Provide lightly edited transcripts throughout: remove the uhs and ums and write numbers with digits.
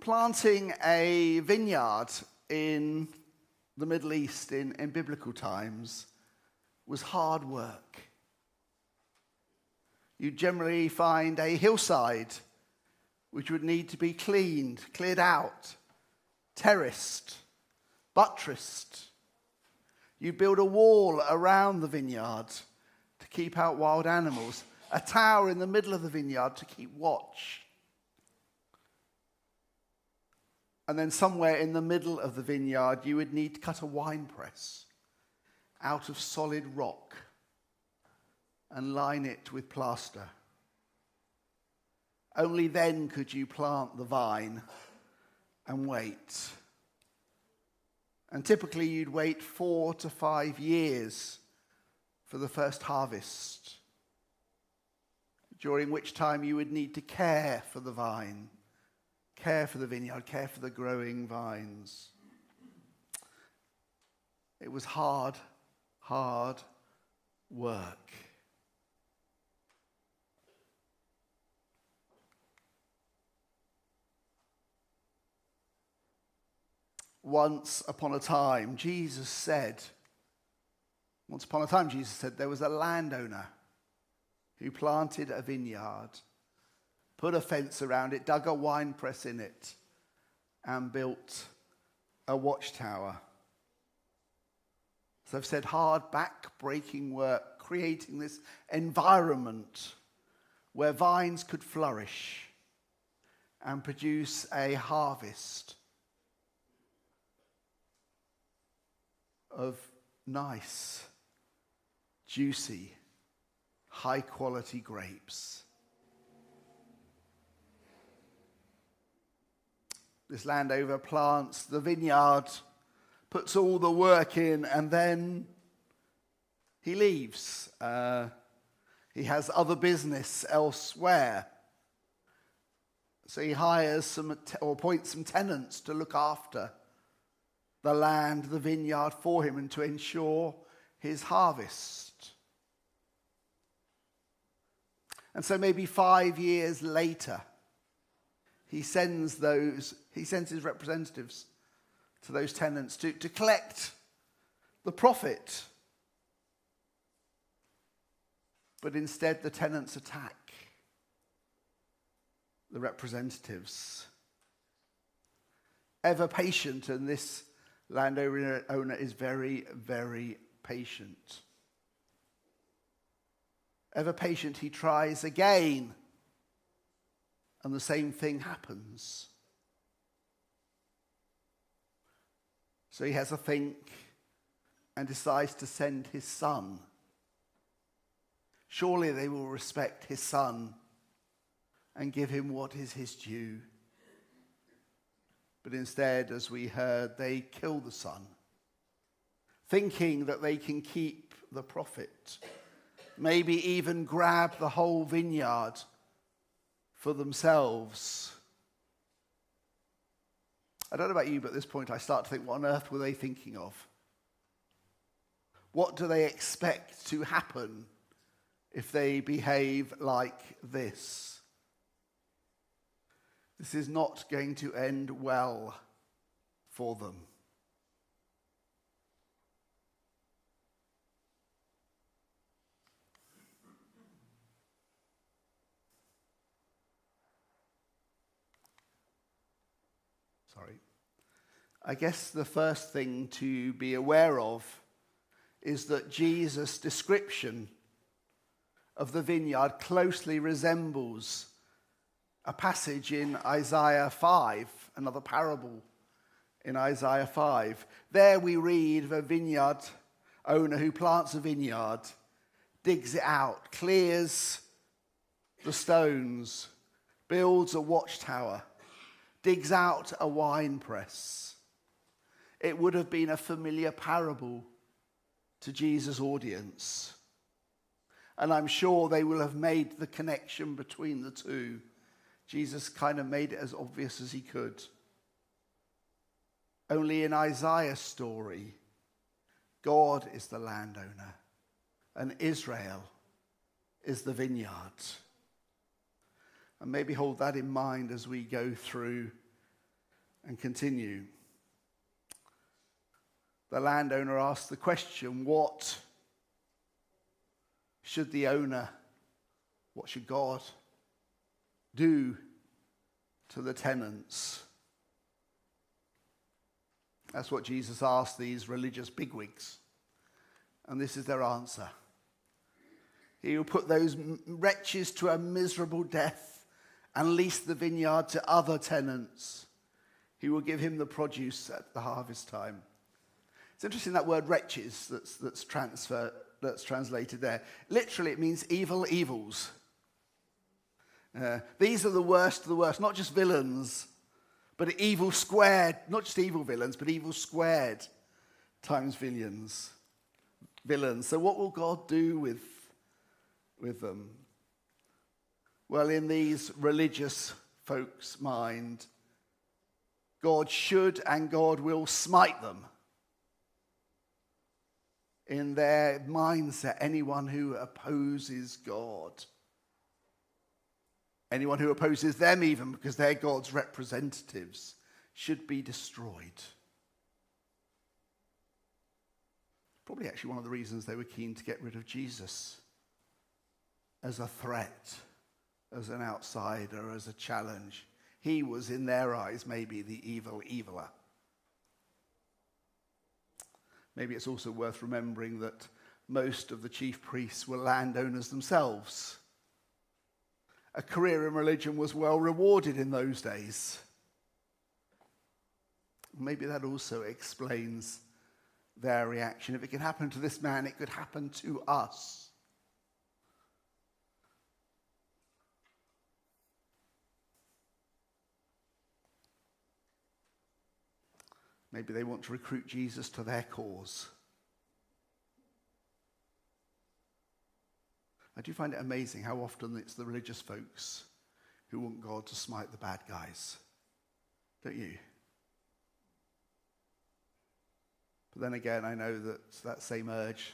Planting a vineyard in the Middle East in biblical times was hard work. You generally find a hillside which would need to be cleared out, terraced, buttressed. You build a wall around the vineyard to keep out wild animals, a tower in the middle of the vineyard to keep watch. And then somewhere in the middle of the vineyard, you would need to cut a wine press out of solid rock and line it with plaster. Only then could you plant the vine and wait. And typically you'd wait 4 to 5 years for the first harvest, during which time you would need to care for the vine, care for the vineyard, care for the growing vines. It was hard work. Once upon a time, Jesus said, there was a landowner who planted a vineyard, put a fence around it, dug a wine press in it, and built a watchtower. So I've said hard, back-breaking work, creating this environment where vines could flourish and produce a harvest of nice, juicy, high-quality grapes. This landowner plants the vineyard, puts all the work in, and then he leaves. He has other business elsewhere. So he hires or appoints some tenants to look after the land, the vineyard for him, and to ensure his harvest. And so maybe 5 years later, he sends his representatives to those tenants to collect the profit. But instead, the tenants attack the representatives. Ever patient, and this landowner is very, very patient. Ever patient, he tries again, and the same thing happens. So he has a think and decides to send his son. Surely they will respect his son and give him what is his due. But instead, as we heard, they kill the son, thinking that they can keep the profit, maybe even grab the whole vineyard for themselves. I don't know about you, but at this point I start to think, what on earth were they thinking of? What do they expect to happen if they behave like this? This is not going to end well for them. I guess the first thing to be aware of is that Jesus' description of the vineyard closely resembles a passage in Isaiah 5, another parable in Isaiah 5. There we read of a vineyard owner who plants a vineyard, digs it out, clears the stones, builds a watchtower, digs out a wine press. It would have been a familiar parable to Jesus' audience. And I'm sure they will have made the connection between the two. Jesus kind of made it as obvious as he could. Only in Isaiah's story, God is the landowner and Israel is the vineyard. And maybe hold that in mind as we go through and continue. The landowner asks the question, what should God do to the tenants? That's what Jesus asked these religious bigwigs. And this is their answer. He will put those wretches to a miserable death and lease the vineyard to other tenants. He will give him the produce at the harvest time. It's interesting that word wretches that's translated there. Literally, it means evil evils. These are the worst of the worst, not just villains, but evil squared, not just evil villains, but evil squared times villains. So what will God do with them? Well, in these religious folks' mind, God should and God will smite them. In their mindset, anyone who opposes God, anyone who opposes them even because they're God's representatives, should be destroyed. Probably actually one of the reasons they were keen to get rid of Jesus, as a threat, as an outsider, as a challenge. He was, in their eyes, maybe the evil eviler. Maybe it's also worth remembering that most of the chief priests were landowners themselves. A career in religion was well rewarded in those days. Maybe that also explains their reaction. If it can happen to this man, it could happen to us. Maybe they want to recruit Jesus to their cause. I do find it amazing how often it's the religious folks who want God to smite the bad guys. Don't you? But then again, I know that same urge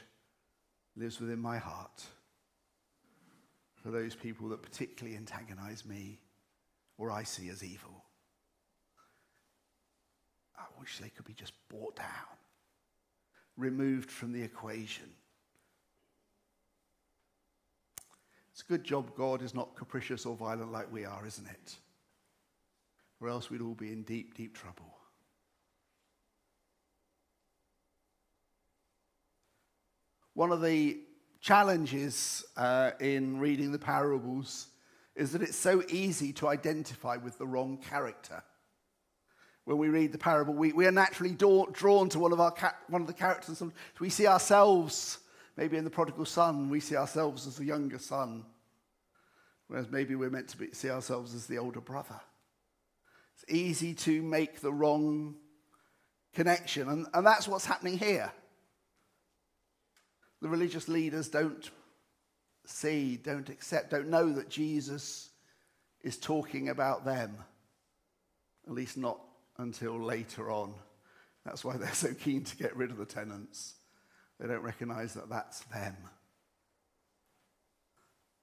lives within my heart for those people that particularly antagonize me or I see as evil. I wish they could be just brought down, removed from the equation. It's a good job God is not capricious or violent like we are, isn't it? Or else we'd all be in deep, deep trouble. One of the challenges in reading the parables is that it's so easy to identify with the wrong character. When we read the parable, we are naturally drawn to one of the characters. We see ourselves, maybe in the prodigal son, we see ourselves as the younger son, whereas maybe we're meant to see ourselves as the older brother. It's easy to make the wrong connection, and that's what's happening here. The religious leaders don't see, don't accept, don't know that Jesus is talking about them, at least not until later on. That's why they're so keen to get rid of the tenants. They don't recognize that that's them.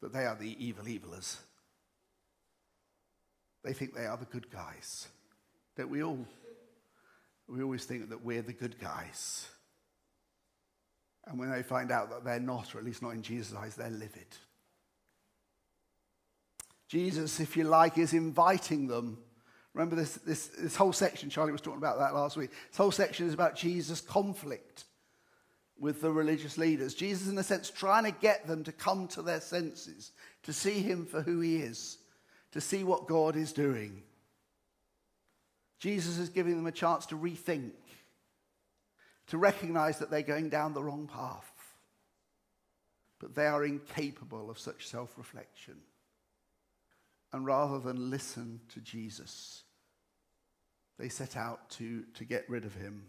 That they are the evil evilers. They think they are the good guys. Don't we all? We always think that we're the good guys. And when they find out that they're not, or at least not in Jesus' eyes, they're livid. Jesus, if you like, is inviting them. Remember this whole section, Charlie was talking about that last week. This whole section is about Jesus' conflict with the religious leaders. Jesus, in a sense, trying to get them to come to their senses, to see him for who he is, to see what God is doing. Jesus is giving them a chance to rethink, to recognize that they're going down the wrong path. But they are incapable of such self-reflection. And rather than listen to Jesus, they set out to get rid of him.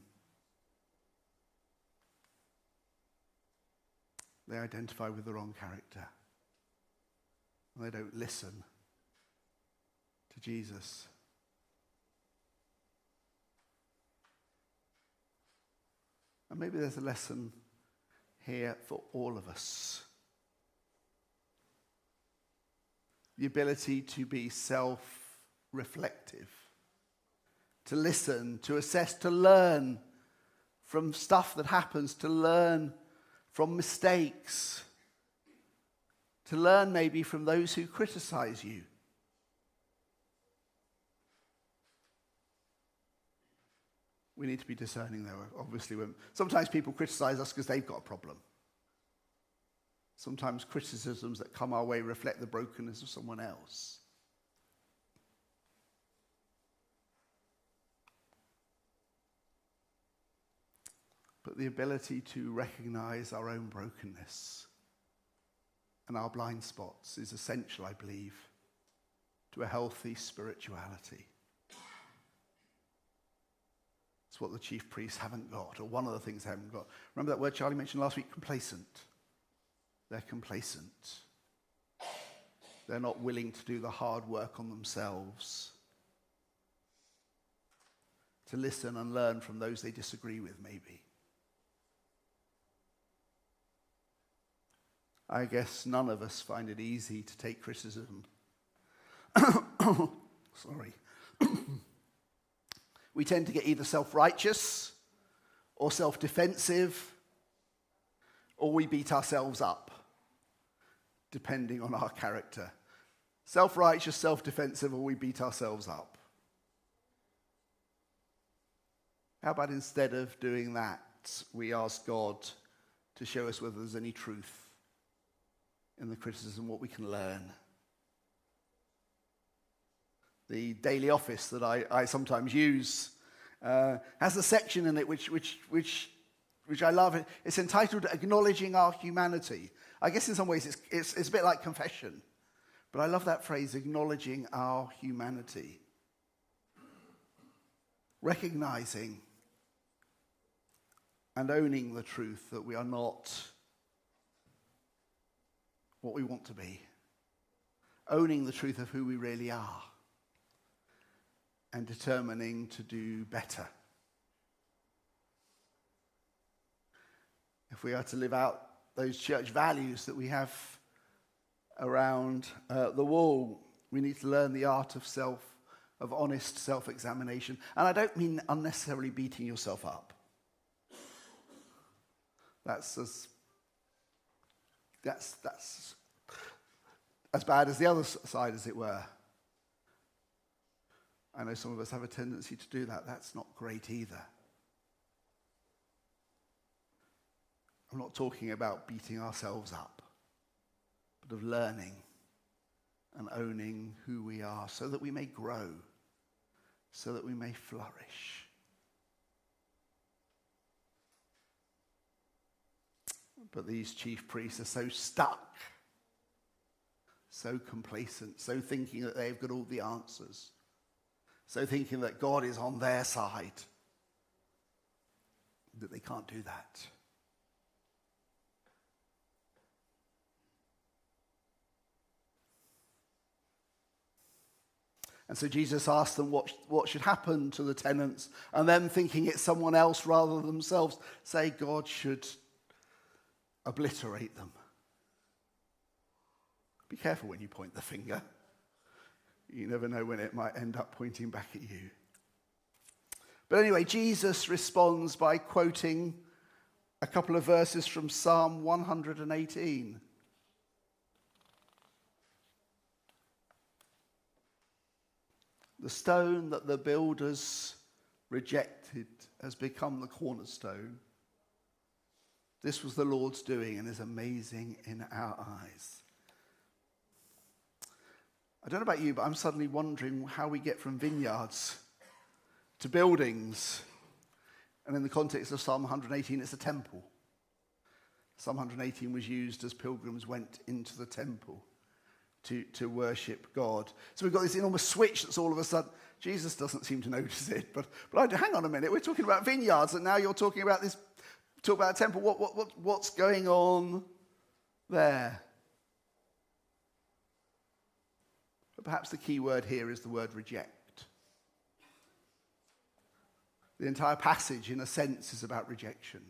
They identify with the wrong character. And they don't listen to Jesus. And maybe there's a lesson here for all of us. The ability to be self-reflective, to listen, to assess, to learn from stuff that happens, to learn from mistakes, to learn maybe from those who criticize you. We need to be discerning, though, obviously. Sometimes people criticize us because they've got a problem. Sometimes criticisms that come our way reflect the brokenness of someone else. But the ability to recognize our own brokenness and our blind spots is essential, I believe, to a healthy spirituality. It's what the chief priests haven't got, or one of the things they haven't got. Remember that word Charlie mentioned last week, complacent. They're complacent. They're not willing to do the hard work on themselves, to listen and learn from those they disagree with, maybe. I guess none of us find it easy to take criticism. Sorry. We tend to get either self-righteous or self-defensive, or we beat ourselves up, depending on our character. Self-righteous, self-defensive, or we beat ourselves up. How about instead of doing that, we ask God to show us whether there's any truth in the criticism, what we can learn. The daily office that I sometimes use has a section in it which I love. It's entitled "Acknowledging Our Humanity." I guess in some ways it's a bit like confession, but I love that phrase, acknowledging our humanity. Recognizing and owning the truth that we are not what we want to be. Owning the truth of who we really are. And determining to do better. If we are to live out those church values that we have around the wall, we need to learn the art of honest self-examination. And I don't mean unnecessarily beating yourself up. That's as bad as the other side, as it were. I know some of us have a tendency to do that. That's not great either. I'm not talking about beating ourselves up, but of learning and owning who we are so that we may grow, so that we may flourish. But these chief priests are so stuck, so complacent, so thinking that they've got all the answers, so thinking that God is on their side, that they can't do that. And so Jesus asked them what should happen to the tenants, and them thinking it's someone else rather than themselves, say God should obliterate them. Be careful when you point the finger. You never know when it might end up pointing back at you. But anyway, Jesus responds by quoting a couple of verses from Psalm 118. The stone that the builders rejected has become the cornerstone. This was the Lord's doing and is amazing in our eyes. I don't know about you, but I'm suddenly wondering how we get from vineyards to buildings. And in the context of Psalm 118, it's a temple. Psalm 118 was used as pilgrims went into the temple to worship God. So we've got this enormous switch that's all of a sudden, Jesus doesn't seem to notice it, but hang on a minute, we're talking about vineyards and now you're talking about this, talk about a temple. What's going on there? But perhaps the key word here is the word reject. The entire passage, in a sense, is about rejection.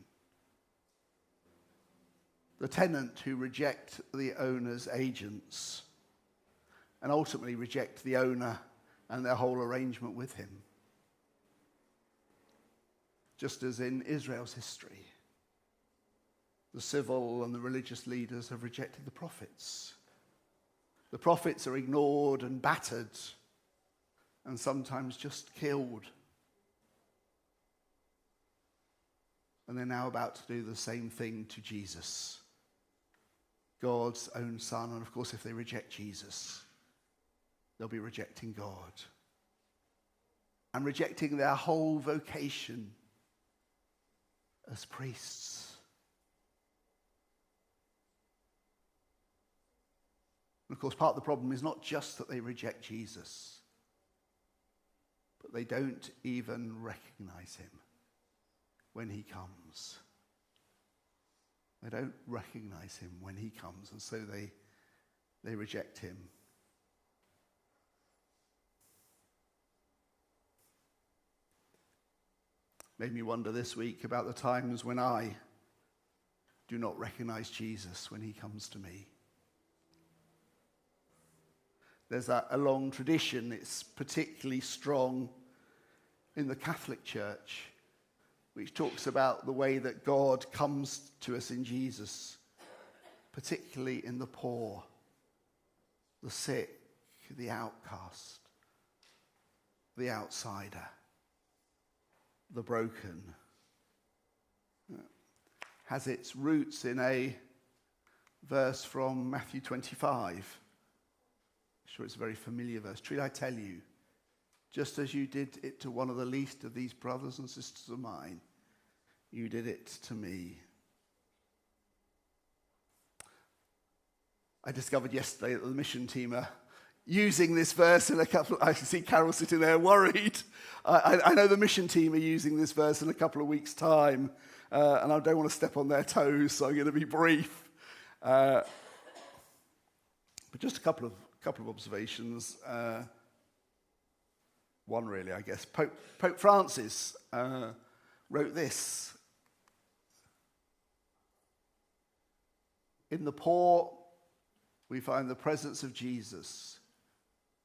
The tenant who reject the owner's agents and ultimately reject the owner and their whole arrangement with him. just as in Israel's history. The civil and the religious leaders have rejected the prophets. The prophets are ignored and battered and sometimes just killed. And they're now about to do the same thing to Jesus, God's own Son. And of course, if they reject Jesus, they'll be rejecting God and rejecting their whole vocation as priests. And of course, part of the problem is not just that they reject Jesus, but they don't even recognize him when he comes. They don't recognize him when he comes, and so they reject him. Made me wonder this week about the times when I do not recognize Jesus when he comes to me. There's a long tradition, it's particularly strong in the Catholic Church, which talks about the way that God comes to us in Jesus, particularly in the poor, the sick, the outcast, the outsider, the broken. Has its roots in a verse from Matthew 25. I'm sure it's a very familiar verse. Truly I tell you, just as you did it to one of the least of these brothers and sisters of mine, you did it to me. I discovered yesterday that the mission team are using this verse in a couple. I see Carol sitting there worried. I know the mission team are using this verse in a couple of weeks' time, and I don't want to step on their toes, so I'm going to be brief. But just a couple of observations. One really, I guess. Pope Francis wrote this: "In the poor, we find the presence of Jesus,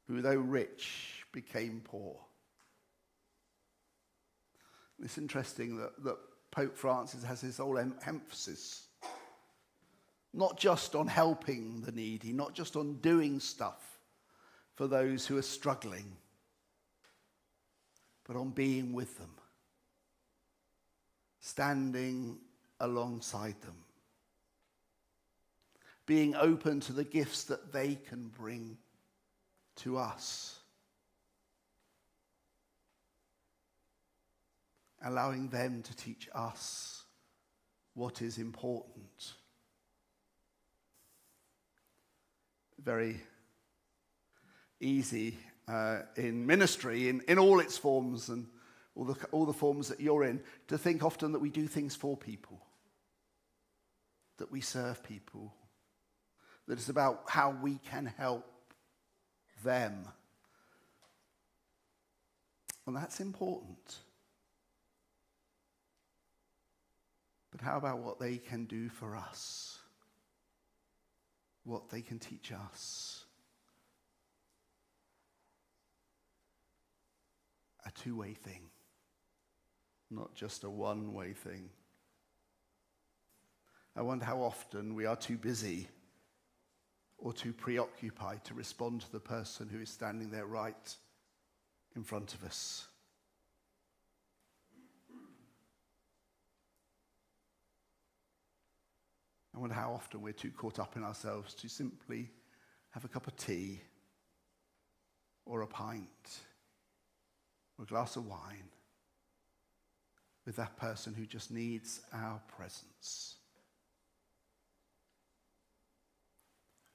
who, though rich, became poor." It's interesting that Pope Francis has his whole emphasis not just on helping the needy, not just on doing stuff for those who are struggling, but on being with them, standing alongside them, being open to the gifts that they can bring to us, allowing them to teach us what is important. Very easy in ministry, in all its forms and all the forms that you're in, to think often that we do things for people, that we serve people, that it's about how we can help them. And that's important. But how about what they can do for us? What they can teach us? A two-way thing, not just a one-way thing. I wonder how often we are too busy or too preoccupied to respond to the person who is standing there right in front of us. I wonder how often we're too caught up in ourselves to simply have a cup of tea or a pint or a glass of wine with that person who just needs our presence.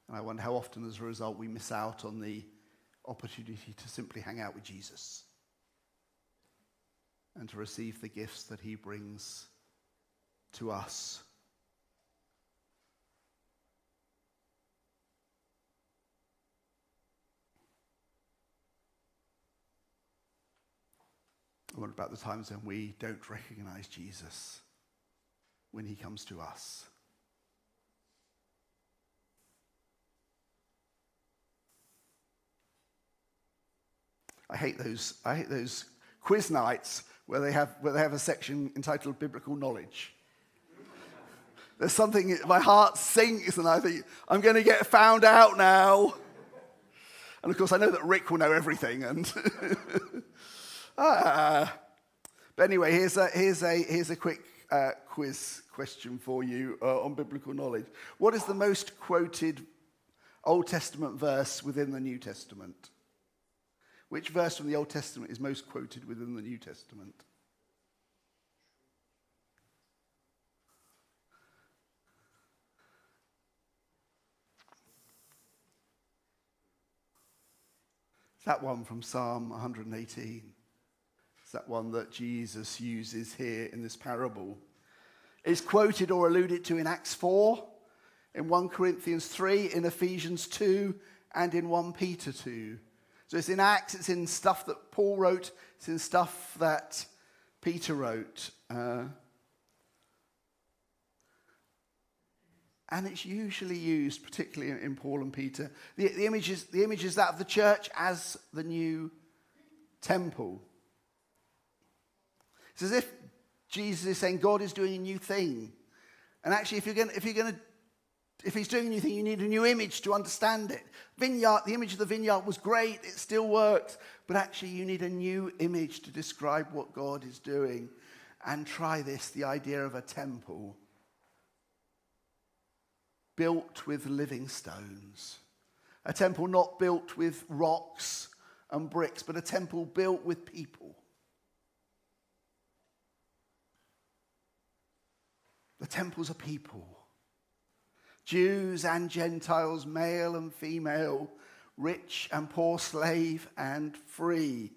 And I wonder how often, as a result, we miss out on the opportunity to simply hang out with Jesus and to receive the gifts that he brings to us. I wonder about the times when we don't recognize Jesus when he comes to us. I hate those quiz nights where they have a section entitled Biblical Knowledge. There's something, my heart sinks, and I think, I'm going to get found out now. And of course, I know that Rick will know everything. And but anyway, here's a quick quiz question for you on biblical knowledge. What is the most quoted Old Testament verse within the New Testament? Which verse from the Old Testament is most quoted within the New Testament? It's that one from Psalm 118. It's that one that Jesus uses here in this parable. It's quoted or alluded to in Acts 4, in 1 Corinthians 3, in Ephesians 2, and in 1 Peter 2. So it's in Acts, it's in stuff that Paul wrote, it's in stuff that Peter wrote. And it's usually used, particularly in Paul and Peter. The image is that of the church as the new temple. It's as if Jesus is saying God is doing a new thing. And actually, if he's doing a new thing, you need a new image to understand it. Vineyard, the image of the vineyard was great, it still works, but actually you need a new image to describe what God is doing. And try this, the idea of a temple built with living stones. A temple not built with rocks and bricks, but a temple built with people. The temples are people. Jews and Gentiles, male and female, rich and poor, slave and free.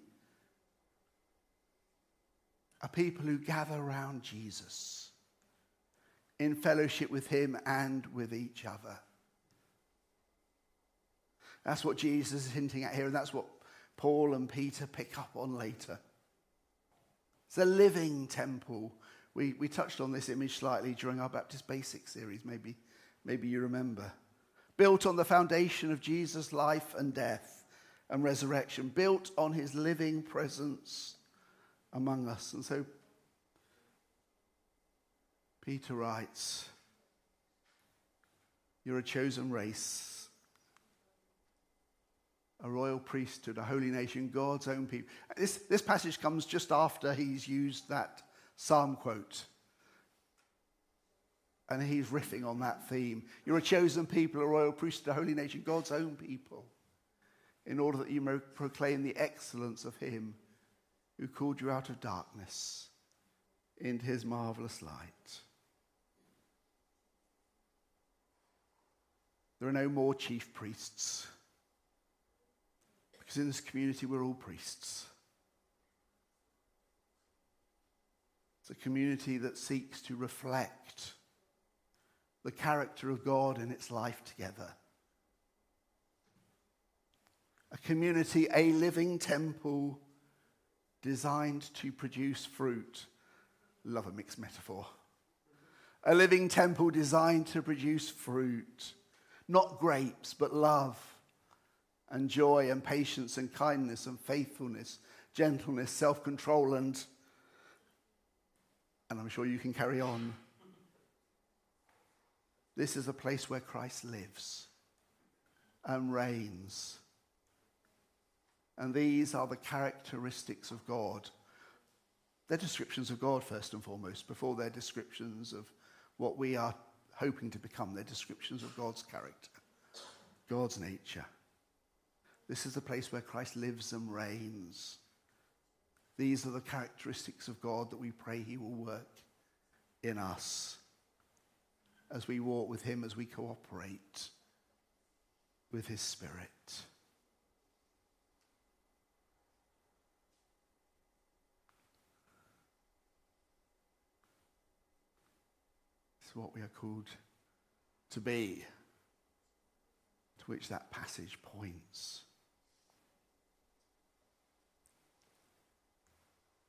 A people who gather around Jesus in fellowship with him and with each other. That's what Jesus is hinting at here, and that's what Paul and Peter pick up on later. It's a living temple. We touched on this image slightly during our Baptist Basics series, maybe you remember. Built on the foundation of Jesus' life and death and resurrection, built on his living presence among us. And so Peter writes, you're a chosen race, a royal priesthood, a holy nation, God's own people. This passage comes just after he's used that psalm quote. And he's riffing on that theme. You're a chosen people, a royal priesthood, a holy nation, God's own people, in order that you may proclaim the excellence of him who called you out of darkness into his marvelous light. There are no more chief priests, because in this community we're all priests. It's a community that seeks to reflect the character of God in its life together. A community, a living temple designed to produce fruit. Love a mixed metaphor. A living temple designed to produce fruit. Not grapes, but love and joy and patience and kindness and faithfulness, gentleness, self-control, and I'm sure you can carry on. This is a place where Christ lives and reigns. And these are the characteristics of God. They're descriptions of God first and foremost, before they're descriptions of what we are hoping to become. They're descriptions of God's character, God's nature. This is the place where Christ lives and reigns. These are the characteristics of God that we pray he will work in us as we walk with him, as we cooperate with his Spirit. This is what we are called to be, to which that passage points.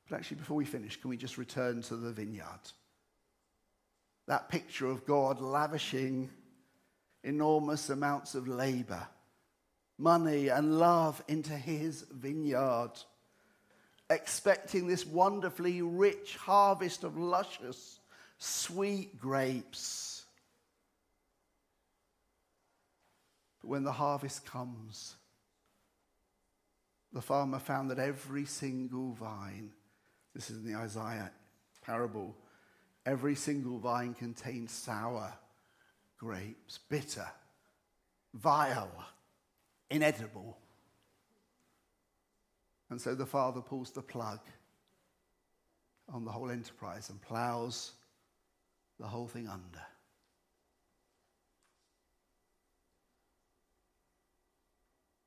But actually, before we finish, can we just return to the vineyard? That picture of God lavishing enormous amounts of labor, money and love into his vineyard. expecting this wonderfully rich harvest of luscious, sweet grapes. But when the harvest comes, the farmer found that every single vine, this is in the Isaiah parable, every single vine contained sour grapes, bitter, vile, inedible. And so the father pulls the plug on the whole enterprise and plows the whole thing under.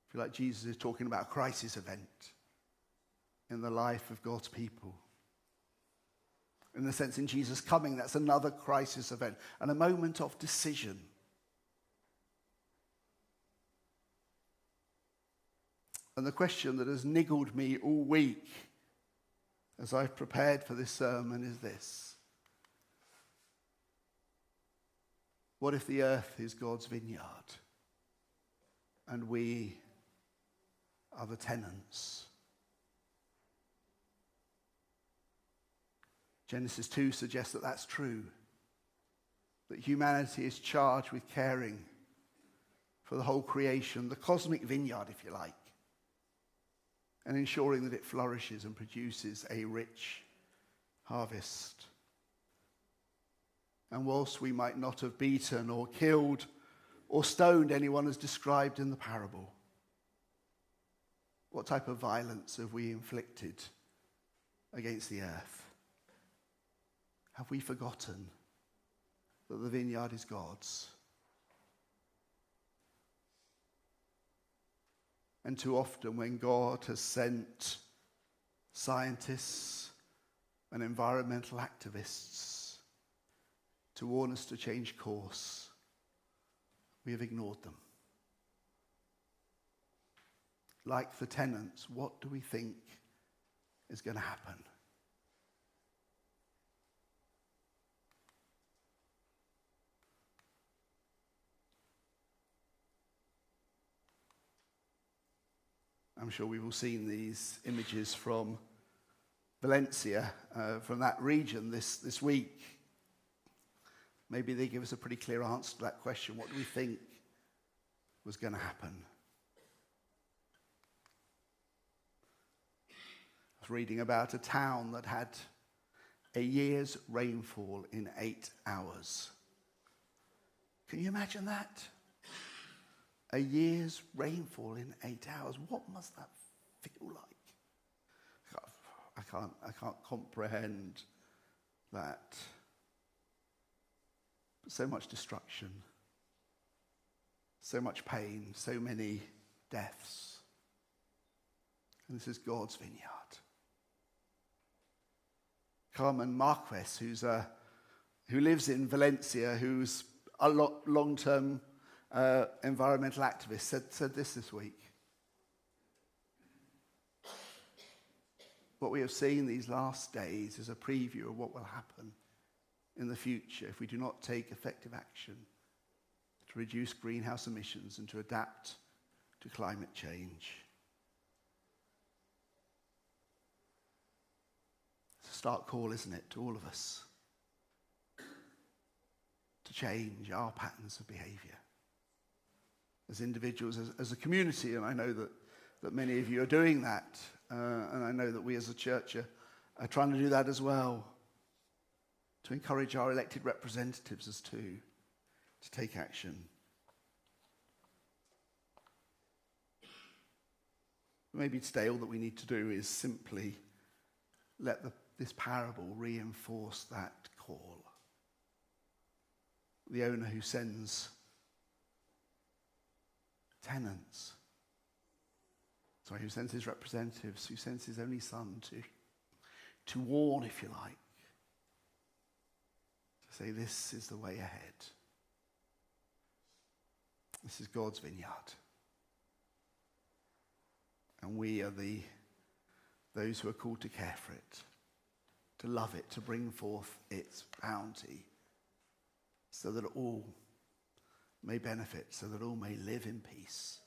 I feel like Jesus is talking about a crisis event in the life of God's people. In the sense, in Jesus coming, that's another crisis event and a moment of decision. And the question that has niggled me all week as I've prepared for this sermon is this: what if the earth is God's vineyard and we are the tenants? Genesis 2 suggests that that's true, that humanity is charged with caring for the whole creation, the cosmic vineyard, if you like, and ensuring that it flourishes and produces a rich harvest. And whilst we might not have beaten or killed or stoned anyone as described in the parable, what type of violence have we inflicted against the earth? Have we forgotten that the vineyard is God's? And too often when God has sent scientists and environmental activists to warn us to change course, we have ignored them. Like the tenants, what do we think is going to happen? I'm sure we've all seen these images from Valencia, from that region this week. Maybe they give us a pretty clear answer to that question. What do we think was going to happen? I was reading about a town that had a year's rainfall in 8 hours. Can you imagine that? A year's rainfall in 8 hours. What must that feel like? I can't comprehend that. But so much destruction, so much pain, so many deaths. And this is God's vineyard. Carmen Marquez, who lives in Valencia, who's a long-term environmental activist, said this week. What we have seen these last days is a preview of what will happen in the future if we do not take effective action to reduce greenhouse emissions and to adapt to climate change. It's a stark call, isn't it, to all of us to change our patterns of behavior as individuals, as a community, and I know that many of you are doing that, and I know that we as a church are trying to do that as well, to encourage our elected representatives as to take action. Maybe today all that we need to do is simply let this parable reinforce that call. The owner who sends who sends his representatives, who sends his only son to warn, if you like, to say this is the way ahead. This is God's vineyard. And we are those who are called to care for it, to love it, to bring forth its bounty, so that all may benefit, so that all may live in peace